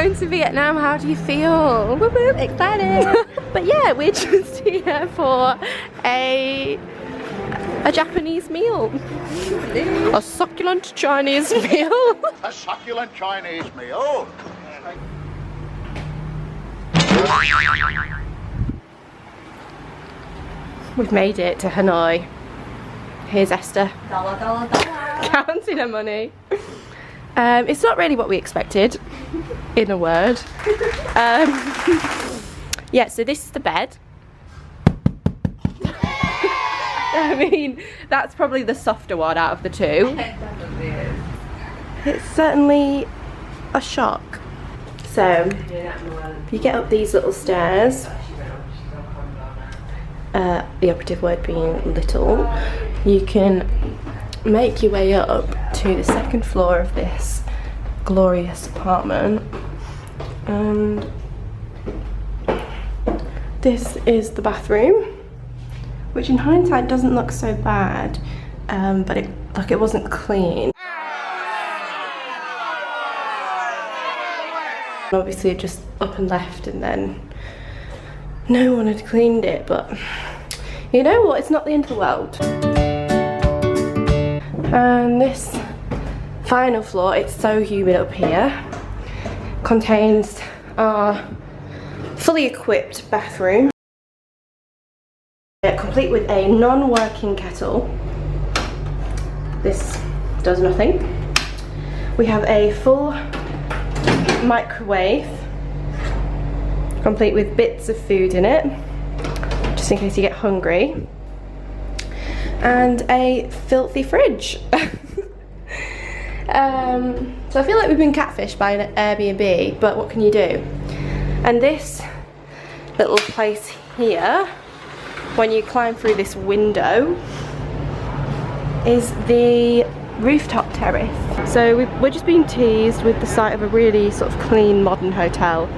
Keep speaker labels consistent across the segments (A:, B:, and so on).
A: going to Vietnam. How do you feel? Whoop, whoop, excited. But yeah, we're just here for a Japanese meal. A succulent Chinese meal.
B: A succulent Chinese meal.
A: We've made it to Hanoi. Here's Esther. Counting her money. It's not really what we expected, in a word. Yeah, so this is the bed. I mean, that's probably the softer one out of the two. It's certainly a shock. So, if you get up these little stairs, the operative word being little, you can make your way up to the second floor of this glorious apartment. And this is the bathroom, which in hindsight doesn't look so bad, but it wasn't clean. Obviously just up and left, and then no one had cleaned it, but you know what, it's not the end of the world. And this final floor, it's so humid up here, contains our fully equipped bathroom, complete with a non-working kettle. This does nothing. We have a full microwave, complete with bits of food in it, just in case you get hungry, and a filthy fridge. So I feel like we've been catfished by an Airbnb, but what can you do? And this little place here, when you climb through this window, is the rooftop terrace. So we're just being teased with the sight of a really sort of clean modern hotel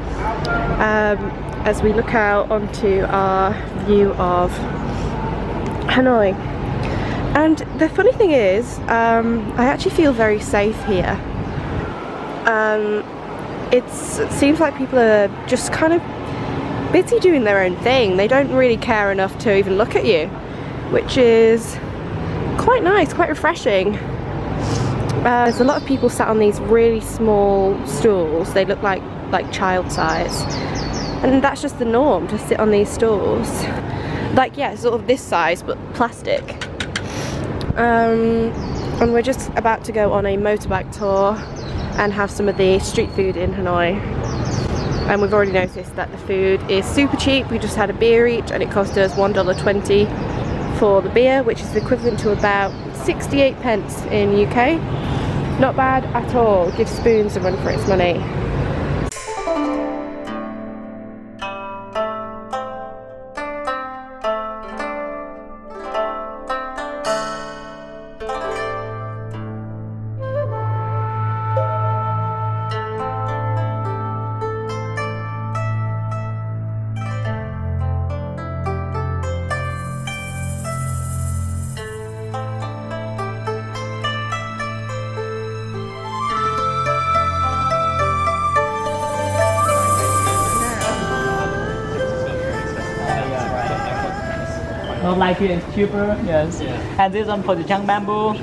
A: as we look out onto our view of Hanoi. And the funny thing is, I actually feel very safe here. It seems like people are just kind of busy doing their own thing. They don't really care enough to even look at you, which is quite nice, quite refreshing. There's a lot of people sat on these really small stools. They look like child size, and that's just the norm, to sit on these stools. Like, yeah, sort of this size but plastic. And we're just about to go on a motorbike tour and have some of the street food in Hanoi. And we've already noticed that the food is super cheap. We just had a beer each and it cost us $1.20 for the beer, which is equivalent to about 68 pence in UK. Not bad at all. Give spoons a run for its money.
C: Like it, it's cheaper, yes. Yeah. And this one for the young bamboo,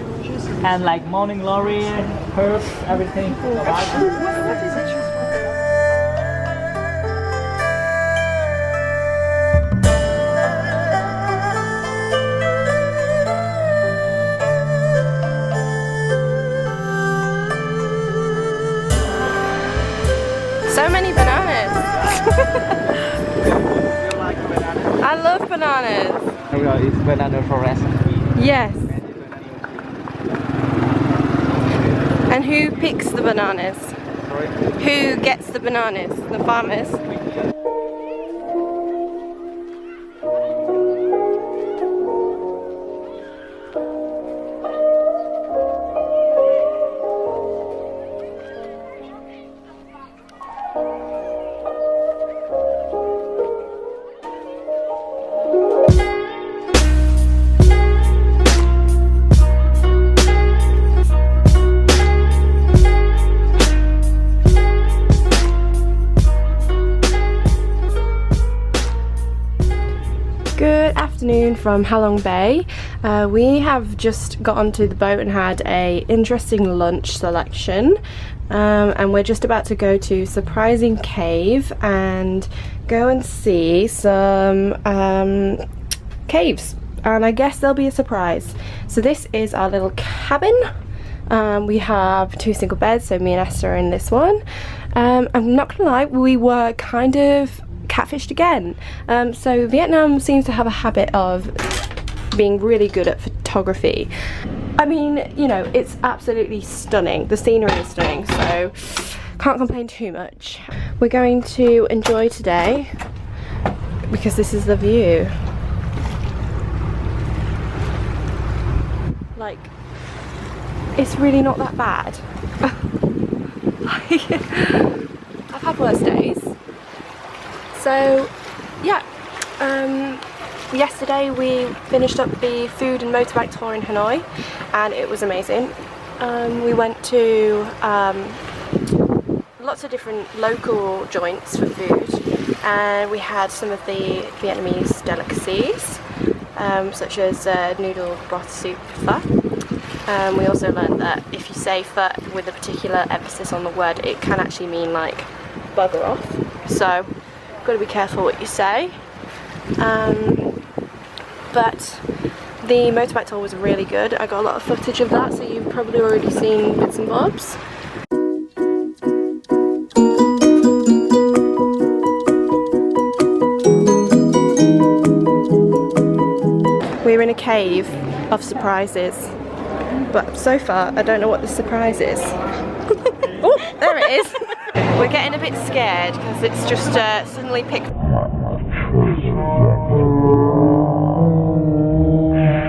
C: and like morning glory, herbs, everything.
A: So many bananas. I love bananas.
C: It's banana forest.
A: Yes. And who picks the bananas?
C: Sorry?
A: Who gets the bananas? The farmers? from Halong Bay. We have just got onto the boat and had a interesting lunch selection, and we're just about to go to Surprising Cave and go and see some caves, and I guess there'll be a surprise. So this is our little cabin. We have 2 single beds, so me and Esther are in this one. I'm not gonna lie, we were kind of catfished again. So Vietnam seems to have a habit of being really good at photography. I mean, you know, it's absolutely stunning. The scenery is stunning, so can't complain too much. We're going to enjoy today because this is the view. Like, it's really not that bad. I've had worse days. So yeah, yesterday we finished up the food and motorbike tour in Hanoi, and it was amazing. We went to lots of different local joints for food, and we had some of the Vietnamese delicacies, such as noodle broth soup pho. We also learned that if you say pho with a particular emphasis on the word, it can actually mean like bugger off. So got to be careful what you say. But the motorbike tour was really good. I got a lot of footage of that, so you've probably already seen bits and bobs. We're in a cave of surprises, but so far I don't know what the surprise is. Oh, there it is. We're getting a bit scared because it's just suddenly picked.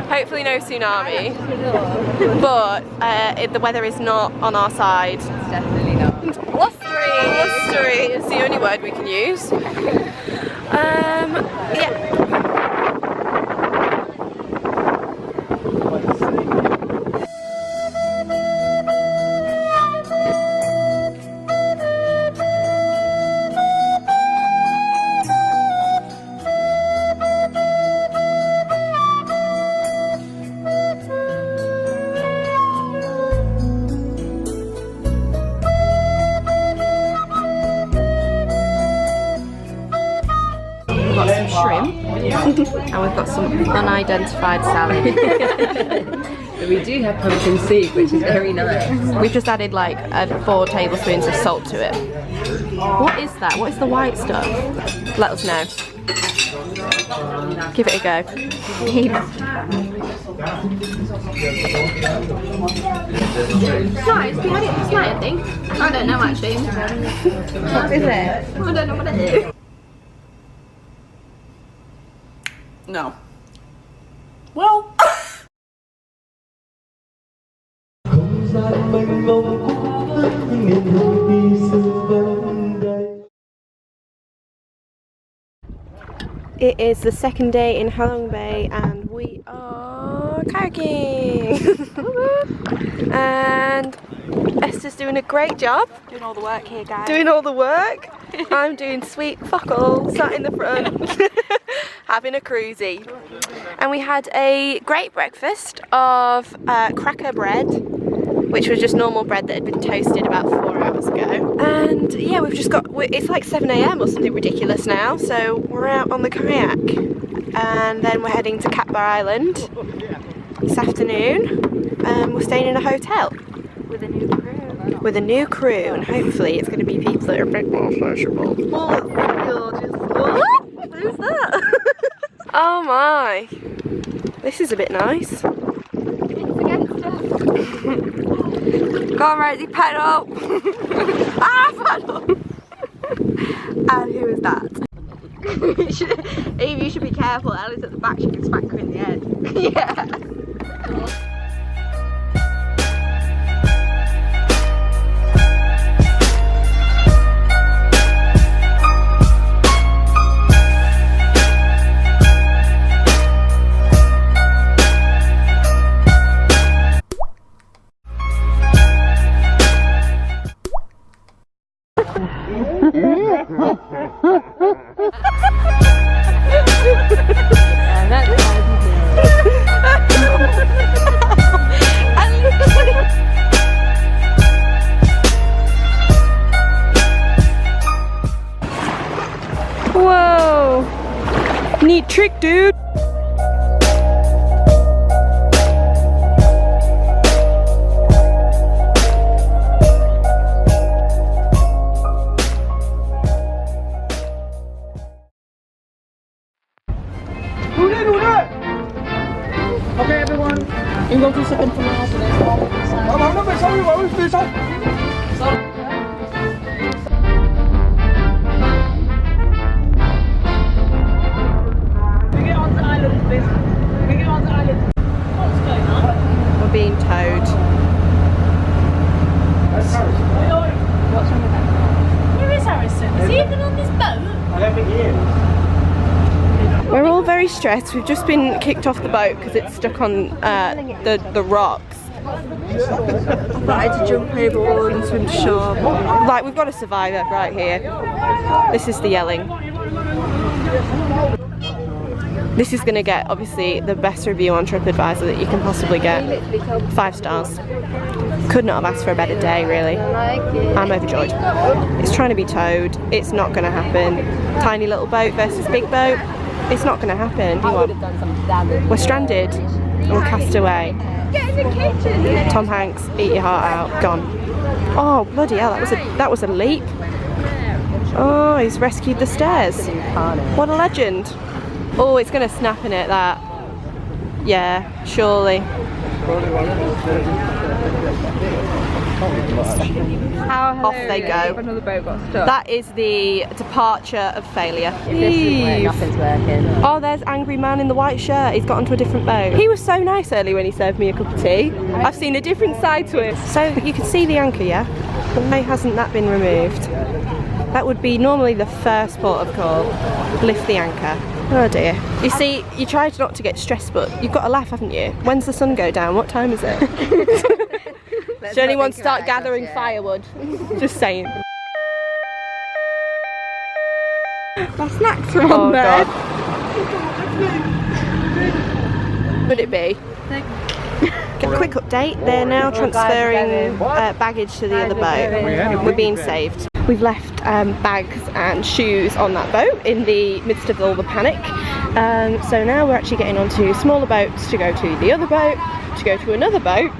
A: Hopefully no tsunami, but the weather is not on our side. It's definitely not. Blustery! Blustery is the only word we can use. Yeah. We've got some shrimp and we've got some unidentified salad.
D: But we do have pumpkin soup, which is very nice.
A: We've just added like 4 tablespoons of salt to it. What is that? What is the white stuff? Let us know. Give it a go.
E: It's nice. We had it last night, I think. I don't know actually.
A: What is it?
E: I don't know what it is.
D: No. Well.
A: It is the second day in Halong Bay and we are kayaking. And Esther's doing a great job.
E: Doing all the work here, guys.
A: Doing all the work. I'm doing sweet fuck all, sat in the front, having a cruisy. And we had a great breakfast of cracker bread, which was just normal bread that had been toasted about 4 hours ago. And yeah, we've just got, it's like 7 AM or something ridiculous now, so we're out on the kayak. And then we're heading to Cat Bar Island this afternoon. We're staying in a hotel.
E: With a new crew.
A: With a new crew, and hopefully it's going to be people that are a bit more sociable. Oh, that's gorgeous. What? Who's that? Oh my. This is a bit nice.
E: It's against us.
A: Go on, Rosie, pedal! Ah, pedal! And who is that? Eve, you should be careful. Ellie's at the back, she can smack her in the head. Yeah.
D: And that's
A: trick, dude.
C: Okay, everyone. You go to second floor. So there's all inside. We get on the island, please. We get on the island. What's going on?
A: We're being towed.
C: What's wrong with that?
E: Where is Harrison? Is he even on this boat?
C: I don't think he is.
A: We're all very stressed. We've just been kicked off the boat because it's stuck on the rocks.
D: I had to jump overboard and swim to shore.
A: Like, we've got a survivor right here. This is the yelling. This is going to get, obviously, the best review on TripAdvisor that you can possibly get. 5 stars. Could not have asked for a better day, really. I'm overjoyed. It's trying to be towed. It's not going to happen. Tiny little boat versus big boat. It's not going to happen. We're stranded and we're cast away.
E: Get in the kitchen.
A: Tom Hanks, eat your heart out. Gone. Oh, bloody hell, that was a leap. Oh, he's rescued the stairs. What a legend. Oh, it's going to snap in it, that. Yeah, surely. Off they go.
D: Another boat got stuck.
A: That is the departure of failure.
D: Nothing's working.
A: Oh, there's Angry Man in the white shirt. He's got onto a different boat. He was so nice earlier when he served me a cup of tea. I've seen a different side to him. So you can see the anchor, yeah? Why hasn't that been removed? That would be normally the first port of call. Lift the anchor. Oh dear. You see, you tried not to get stressed, but you've got to laugh, haven't you? When's the sun go down? What time is it? Should anyone start gathering firewood? Just saying.
D: My snacks are on
A: Oh
D: there.
A: God. Would it be? A quick update. They're now transferring baggage to the other boat. We're being saved. We've left bags and shoes on that boat in the midst of all the panic. So now we're actually getting onto smaller boats to go to the other boat, to go to another boat,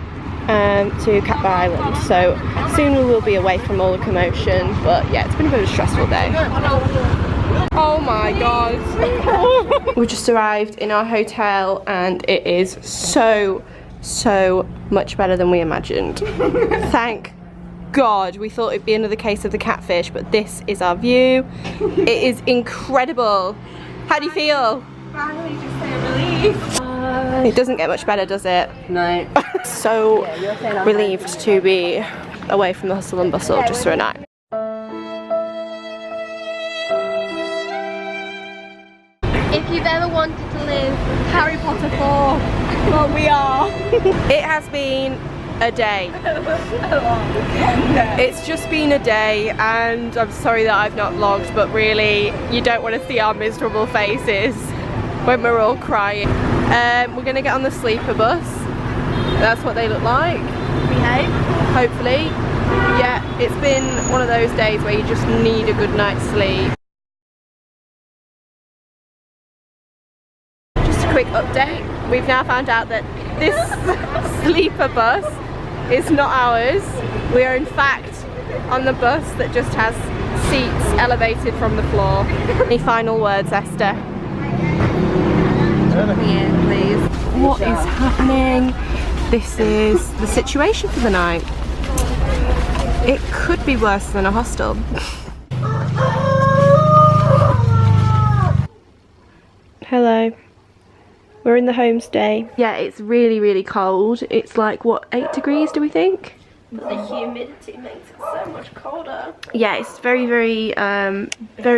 A: to Cat Island. So soon we will be away from all the commotion. But yeah, it's been a bit of a stressful day. Oh my god. We just arrived in our hotel and it is so much better than we imagined. Thank God. We thought it'd be another case of the catfish, but this is our view. It is incredible. How do you feel?
E: Finally, just say relief.
A: It doesn't get much better, does it?
D: No.
A: So relieved to be away from the hustle and bustle just for a night.
E: If you've ever wanted to live Harry Potter 4, well, we are.
A: It has been a day. It's just been a day, and I'm sorry that I've not vlogged, but really you don't want to see our miserable faces when we're all crying. We're going to get on the sleeper bus. That's what they look like.
E: We hope.
A: Hopefully. Yeah, it's been one of those days where you just need a good night's sleep. Just a quick update. We've now found out that this sleeper bus is not ours. We are in fact on the bus that just has seats elevated from the floor. Any final words, Esther?
D: Yeah, please.
A: What is happening? This is the situation for the night. It could be worse than a hostel. Hello. We're in the homestay. Yeah, it's really cold. It's like, what, 8 degrees, do we think?
E: But the humidity makes it so much colder.
A: Yeah, it's very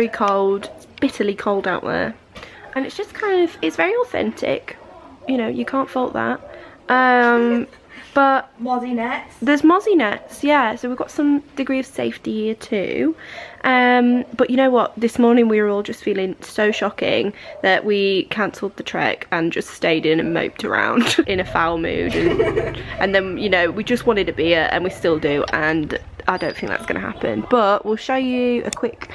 A: cold. It's bitterly cold out there. And it's just kind of, it's very authentic. You know, you can't fault that. But
E: Mozzie nets.
A: there's mozzie nets, yeah, so we've got some degree of safety here too. But you know what, this morning we were all just feeling so shocking that we cancelled the trek and just stayed in and moped around in a foul mood, and then, you know, we just wanted a beer, and we still do, and I don't think that's going to happen. But we'll show you a quick,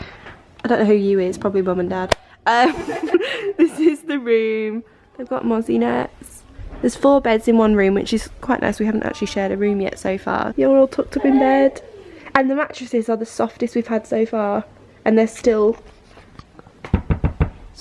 A: I don't know who you is, probably mum and dad. This is the room. They've got mozzie nets. There's 4 beds in one room, which is quite nice. We haven't actually shared a room yet so far. You're all tucked up in bed. And the mattresses are the softest we've had so far. And they're still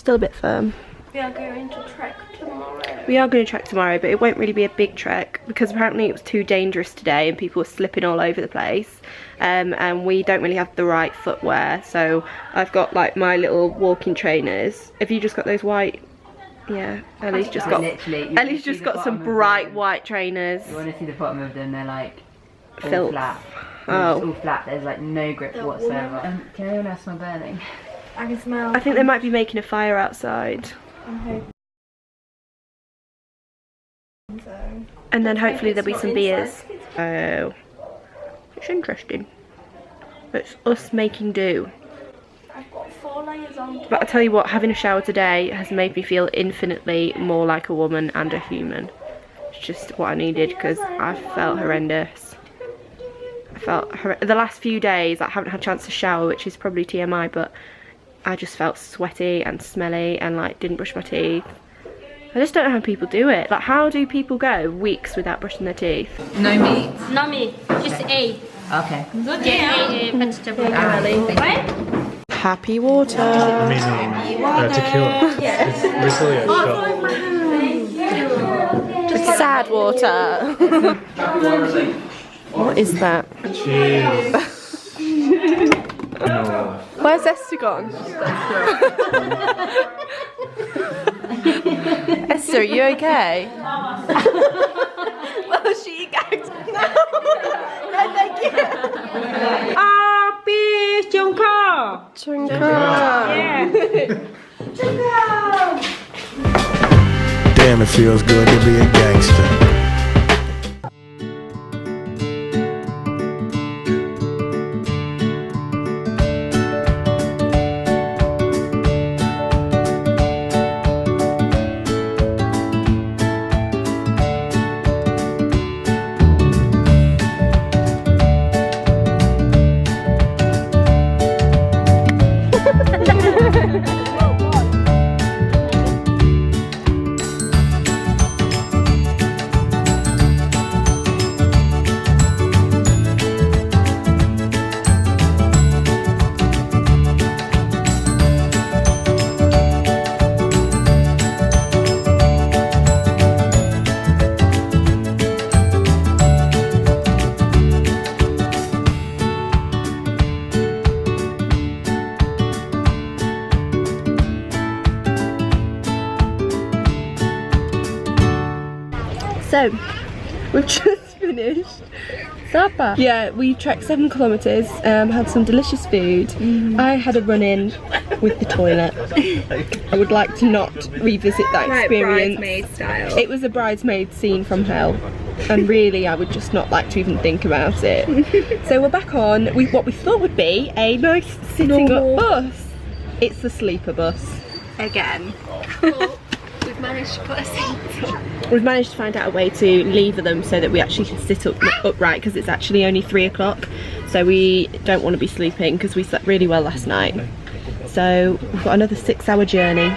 A: a bit firm.
E: We are going to trek tomorrow.
A: We are going to trek tomorrow, but it won't really be a big trek because apparently it was too dangerous today and people were slipping all over the place. And we don't really have the right footwear, so I've got like my little walking trainers. Have you just got those white? Yeah, Ellie's just got some bright white trainers.
D: You want to see the bottom of them? They're like all
A: Filth.
D: flat.
A: Oh.
D: All flat. There's like no grip whatsoever. Can anyone else smell burning?
E: I can smell.
A: I think they might be making a fire outside. And then hopefully there'll be some beers. Oh, it's interesting. It's us making do.
E: I've got 4 layers on.
A: But I tell you what, having a shower today has made me feel infinitely more like a woman and a human. It's just what I needed because I felt horrendous. The last few days I haven't had a chance to shower, which is probably TMI, but I just felt sweaty and smelly and like didn't brush my teeth. I just don't know how people do it. Like, how do people go weeks without brushing their teeth?
D: No meat.
E: Not me, just A.
D: Okay.
E: A vegetable.
A: Happy water.
F: Amazing tequila. It's recently a shot.
A: Sad water. What is that?
F: Cheers. No.
A: Where's Esther gone? Esther, are you okay? Well, she gagged. No, thank you.
G: Damn, it feels good to be a gangster.
A: So, we've just finished supper. Yeah, we trekked 7 kilometres, had some delicious food. I had a run-in with the toilet. I would like to not revisit that experience.
E: Bridesmaid style.
A: It was a bridesmaid scene from hell, and really I would just not like to even think about it. So we're back on what we thought would be a nice sitting up bus. It's the sleeper bus. Again.
E: We've managed to put a seat.
A: We've managed to find out a way to lever them so that we actually can sit upright, because it's actually only 3 o'clock, so we don't want to be sleeping because we slept really well last night. So we've got another 6-hour journey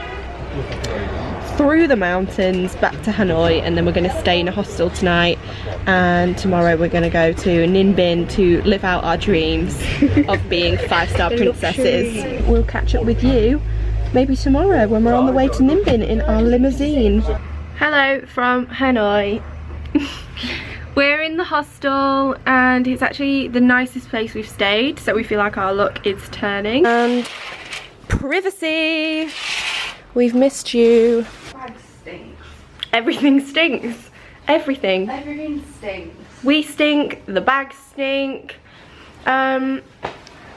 A: through the mountains back to Hanoi, and then we're going to stay in a hostel tonight, and tomorrow we're going to go to Ninh Binh to live out our dreams of being 5-star princesses. We'll catch up with you maybe tomorrow when we're on the way to Ninh Binh in our limousine. Hello from Hanoi. We're in the hostel and it's actually the nicest place we've stayed, so we feel like our luck is turning. And privacy! We've missed you.
D: Bag stinks.
A: Everything stinks. Everything.
D: Everything stinks.
A: We stink, the bags stink.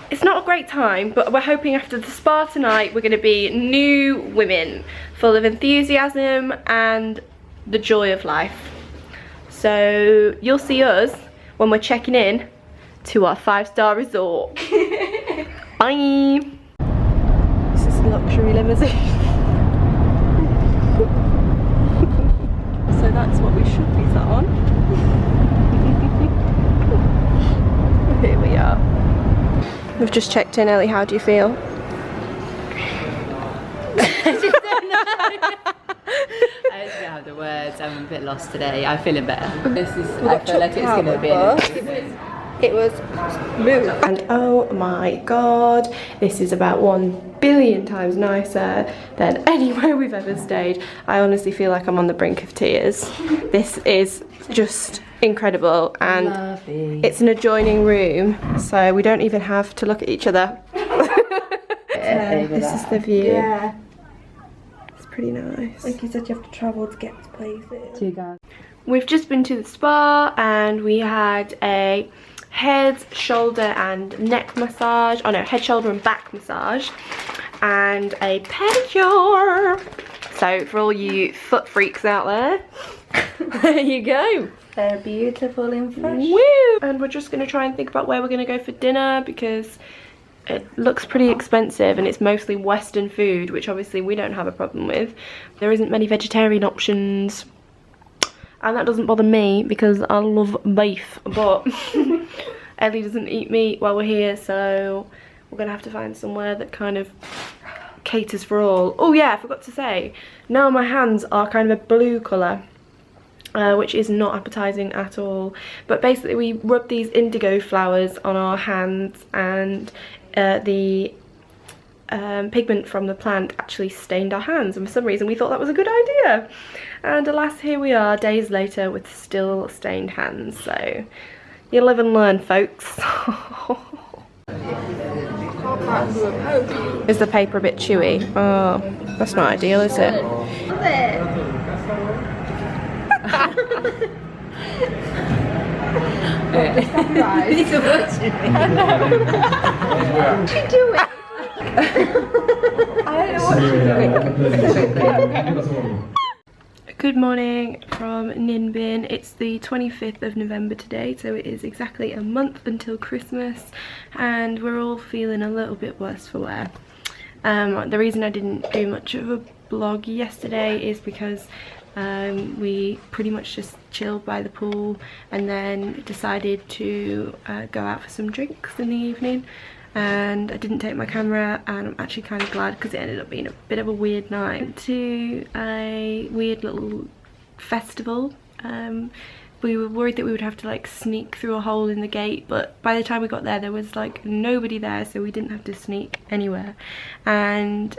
A: It's not a great time, but we're hoping after the spa tonight we're going to be new women, full of enthusiasm and the joy of life. So you'll see us when we're checking in to our 5-star resort. Bye! This is a luxury limousine. So that's what we should be sat on. Here we are. We've just checked in. Ellie, how do you feel?
D: I actually don't have the words. I'm a bit lost today. I'm feeling better. I feel like it's going to be
A: It was moved. And oh my god, this is about 1 billion times nicer than anywhere we've ever stayed. I honestly feel like I'm on the brink of tears. This is just incredible, and
D: lovely.
A: It's an adjoining room, so we don't even have to look at each other. This is the view.
H: Yeah.
A: It's pretty nice.
H: Like you said, you have to travel to get to places.
D: Two guys.
A: We've just been to the spa and we had a head, shoulder and neck massage. Oh no, head, shoulder and back massage. And a pedicure. So for all you foot freaks out there, there you go.
H: They're beautiful and fresh.
A: Woo! And we're just going to try and think about where we're going to go for dinner, because it looks pretty expensive and it's mostly Western food, which obviously we don't have a problem with. There isn't many vegetarian options. And that doesn't bother me because I love beef, but Ellie doesn't eat meat while we're here, so we're gonna have to find somewhere that kind of caters for all. Oh yeah, I forgot to say, now my hands are kind of a blue colour, which is not appetizing at all. But basically we rub these indigo flowers on our hands, and the pigment from the plant actually stained our hands, and for some reason we thought that was a good idea. And alas, here we are days later with still stained hands. So you live and learn, folks. Is the paper a bit chewy? Oh, that's not ideal, is it?
D: These are watching me.
H: What are you doing? I don't know what you're doing.
A: Good morning from Ninh. It's the 25th of November today, so it is exactly a month until Christmas, and we're all feeling a little bit worse for wear. The reason I didn't do much of a vlog yesterday is because we pretty much just chilled by the pool and then decided to go out for some drinks in the evening, and I didn't take my camera, and I'm actually kind of glad because it ended up being a bit of a weird night. To a weird little festival. We were worried that we would have to like sneak through a hole in the gate, but by the time we got there was like nobody there, so we didn't have to sneak anywhere. And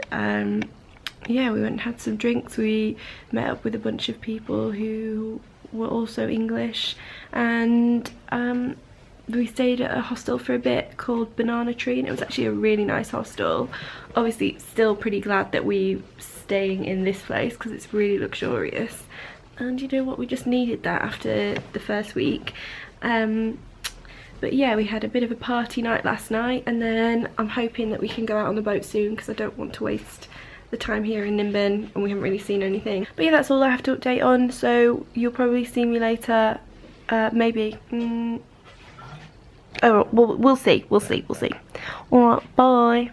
A: yeah, we went and had some drinks. We met up with a bunch of people who were also English, and we stayed at a hostel for a bit called Banana Tree, and it was actually a really nice hostel. Obviously still pretty glad that we're staying in this place because it's really luxurious, and you know what, we just needed that after the first week. But yeah, we had a bit of a party night last night, and then I'm hoping that we can go out on the boat soon because I don't want to waste the time here in Ninh, and we haven't really seen anything. But yeah, that's all I have to update on, so you'll probably see me later, maybe. Oh, we'll see. Alright, bye.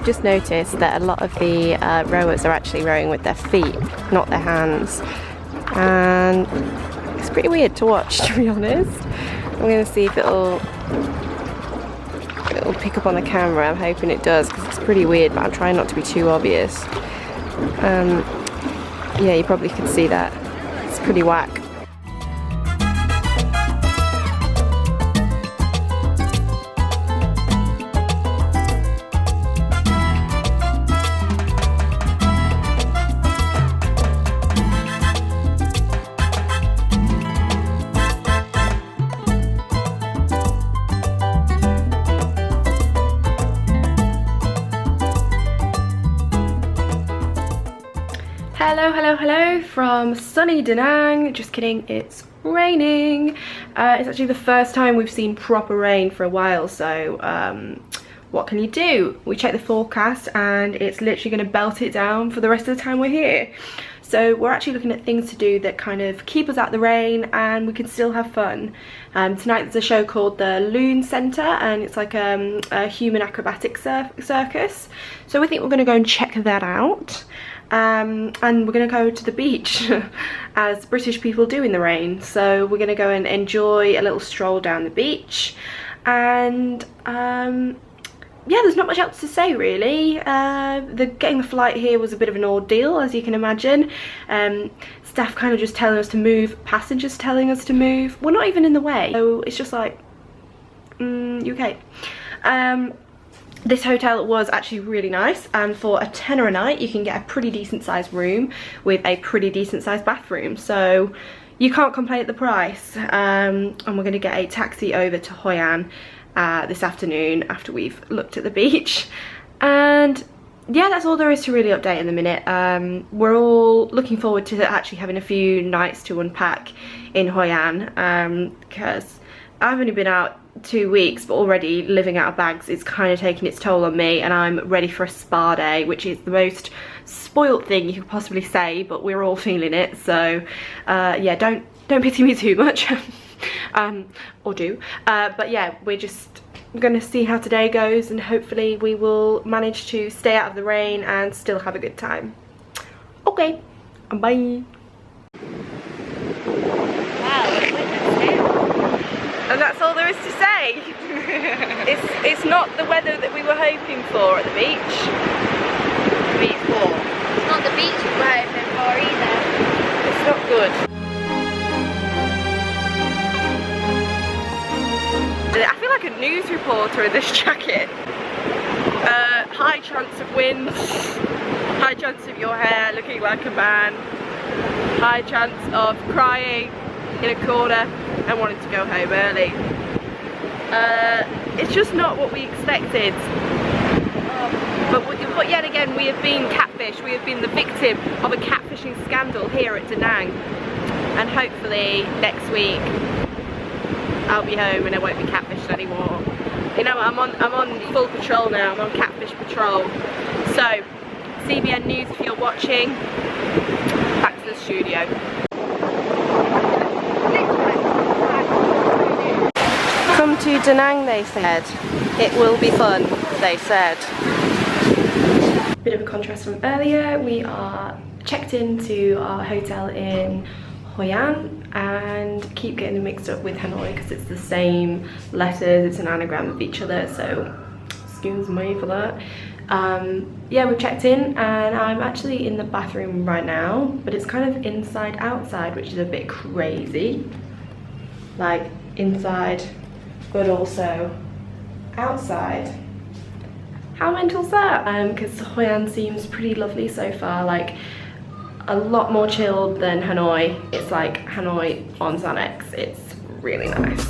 A: Just noticed that a lot of the rowers are actually rowing with their feet, not their hands, and it's pretty weird to watch, to be honest. I'm going to see if it'll pick up on the camera. I'm hoping it does because it's pretty weird, but I'm trying not to be too obvious. Yeah, you probably can see that. It's pretty whack. Hello from sunny Da Nang. Just kidding, it's raining. It's actually the first time we've seen proper rain for a while, so what can you do? We checked the forecast and it's literally going to belt it down for the rest of the time we're here. So we're actually looking at things to do that kind of keep us out the rain and we can still have fun. Tonight there's a show called the Loon Centre, and it's like a human acrobatic circus. So we think we're going to go and check that out. and we're going to go to the beach as British people do in the rain. So we're going to go and enjoy a little stroll down the beach, and yeah, there's not much else to say really. Getting the flight here was a bit of an ordeal, as you can imagine. Staff kind of just telling us to move, passengers telling us to move. We're not even in the way, so it's just like, okay. This hotel was actually really nice, and for a tenner a night you can get a pretty decent sized room with a pretty decent sized bathroom, so you can't complain at the price. And we're going to get a taxi over to Hoi An this afternoon after we've looked at the beach. And yeah, that's all there is to really update in the minute. We're all looking forward to actually having a few nights to unpack in Hoi An, because I've only been out 2 weeks, but already living out of bags is kind of taking its toll on me, and I'm ready for a spa day, which is the most spoilt thing you could possibly say, but we're all feeling it. So yeah, don't pity me too much. Or do, but yeah, we're just gonna see how today goes, and hopefully we will manage to stay out of the rain and still have a good time. Okay, and bye. And that's all there is to say. It's not the weather that we were hoping for at the beach. It's warm.
E: It's not the beach we were hoping for either.
A: It's not good. I feel like a news reporter in this jacket. High chance of wind, high chance of your hair looking like a man, high chance of crying in a corner and wanting to go home early. It's just not what we expected. But yet again, we have been catfished. We have been the victim of a catfishing scandal here at Da Nang. And hopefully next week I'll be home and I won't be catfished anymore. You know, I'm on full patrol now. I'm on catfish patrol. So, CBN News if you're watching. Back to the studio. Come to Da Nang, they said. It will be fun, they said. Bit of a contrast from earlier. We are checked into our hotel in Hoi An and keep getting them mixed up with Hanoi because it's the same letters, it's an anagram of each other, so excuse me for that. Yeah, we've checked in and I'm actually in the bathroom right now, but it's kind of inside outside, which is a bit crazy. Like inside but also outside. How mental is that? Because Hoi An seems pretty lovely so far, like a lot more chilled than Hanoi. It's like Hanoi on Xanax. It's really nice.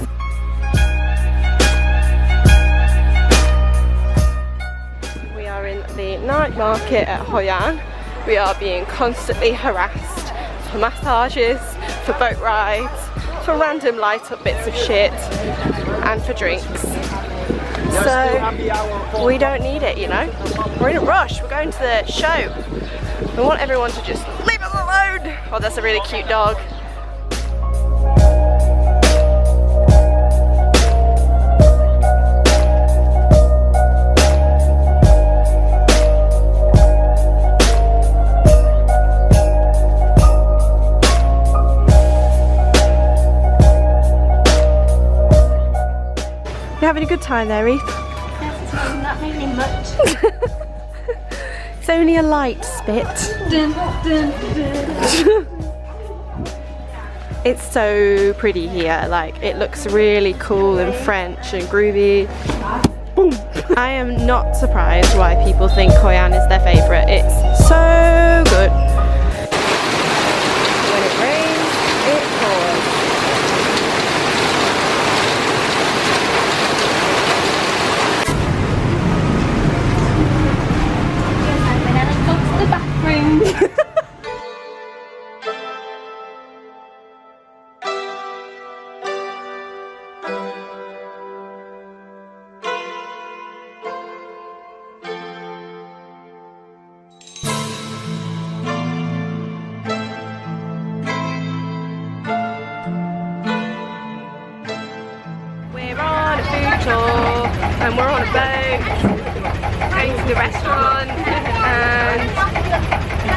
A: We are in the night market at Hoi An. We are being constantly harassed for massages, for boat rides, for random light up bits of shit, and for drinks. So we don't need it, you know? We're in a rush, we're going to the show. We want everyone to just leave us alone! Oh, that's a really cute dog. You're having a good time there, Eve?
E: Yes, it's not really much.
A: It's only a light spit.
E: Dun, dun, dun.
A: It's so pretty here, like it looks really cool and French and groovy. Boom. I am not surprised why people think Hoi An is their favourite. It's so good. When it rains, it pours.
E: The bathroom.
A: We're on a food tour and we're on a boat going to the restaurant, and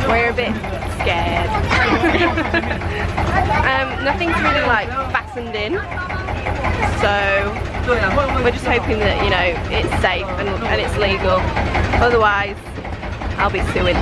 A: We're a bit scared. Nothing's really like fastened in, so we're just hoping that, you know, it's safe and it's legal. Otherwise, I'll be suing.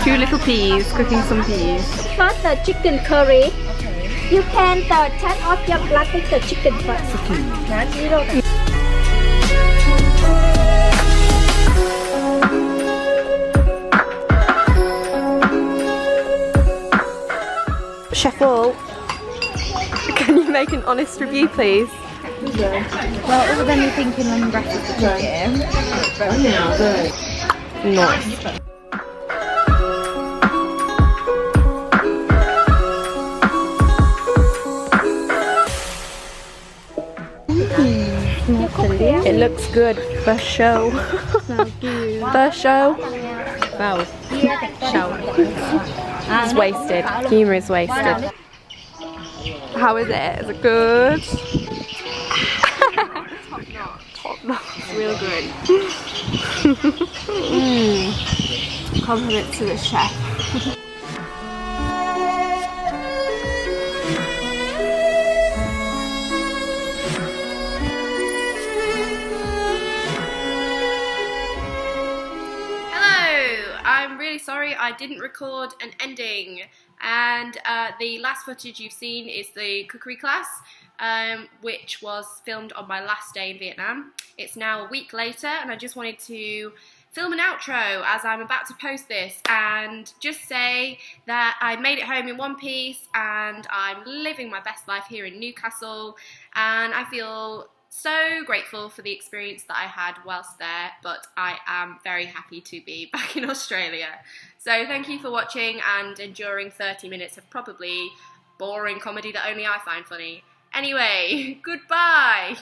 A: Two little peas, cooking some peas.
E: Not the chicken curry. You can turn off your blood with the chicken first.
A: Chef Wall, can you make an honest review, please?
E: Well, other than you thinking on recipe chicken.
A: Nice. It looks good. First show. First show.
D: Wow.
A: It's wasted. Humour is wasted. How is it? Is it good? Top notch. Real good. Compliments to the chef. I'm really sorry I didn't record an ending, and the last footage you've seen is the cookery class, which was filmed on my last day in Vietnam. It's now a week later, and I just wanted to film an outro as I'm about to post this and just say that I made it home in one piece and I'm living my best life here in Newcastle, and I feel so grateful for the experience that I had whilst there, but I am very happy to be back in Australia. So thank you for watching and enduring 30 minutes of probably boring comedy that only I find funny. Anyway, goodbye!